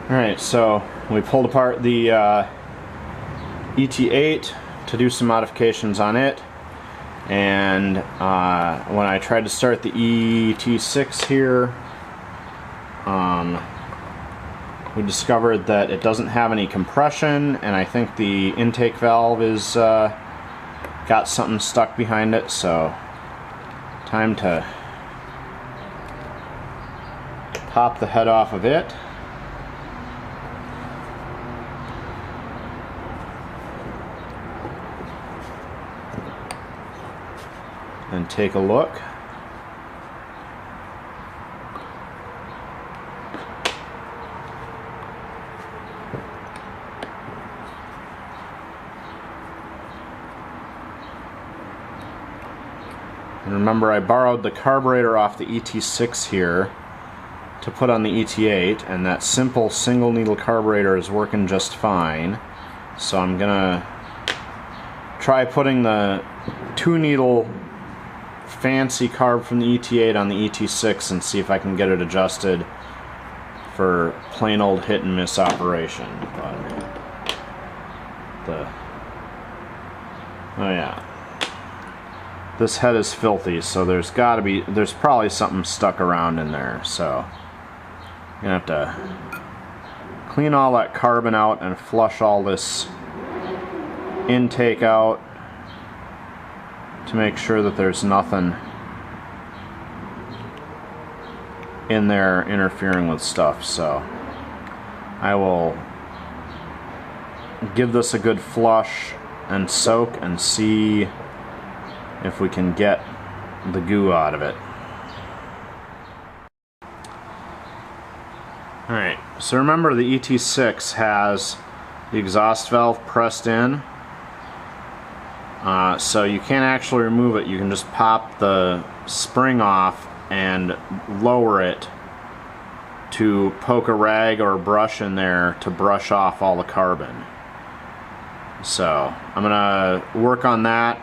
Alright, so we pulled apart the ET8 to do some modifications on it, and when I tried to start the ET6 here, we discovered that it doesn't have any compression, and I think the intake valve is got something stuck behind it, so time to pop the head off of it. And take a look. And remember, I borrowed the carburetor off the ET6 here to put on the ET8, and that simple single needle carburetor is working just fine. So I'm gonna try putting the 2-needle fancy carb from the ET8 on the ET6 and see if I can get it adjusted for plain old hit and miss operation. But oh yeah, this head is filthy, so there's probably something stuck around in there, so I'm gonna have to clean all that carbon out and flush all this intake out to make sure that there's nothing in there interfering with stuff. So I will give this a good flush and soak and see if we can get the goo out of it. Alright, so remember the ET6 has the exhaust valve pressed in. So you can't actually remove it. You can just pop the spring off and lower it to poke a rag or a brush in there to brush off all the carbon. So I'm gonna work on that,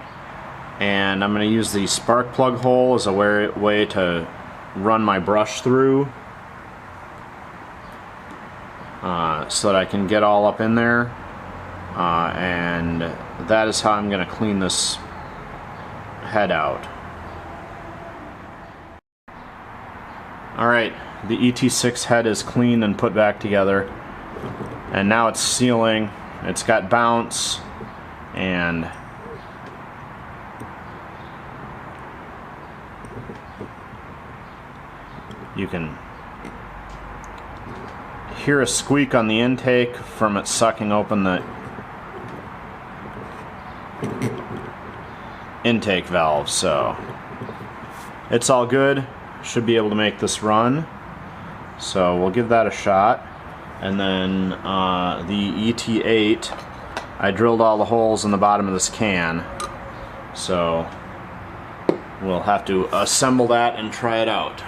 and I'm gonna use the spark plug hole as a way to run my brush through so that I can get all up in there. And that is how I'm going to clean this head out. Alright, the ET6 head is cleaned and put back together, and now it's sealing. It's got bounce, and you can hear a squeak on the intake from it sucking open the intake valve. So it's all good. Should be able to make this run. So we'll give that a shot. And then the ET8, I drilled all the holes in the bottom of this can, so we'll have to assemble that and try it out.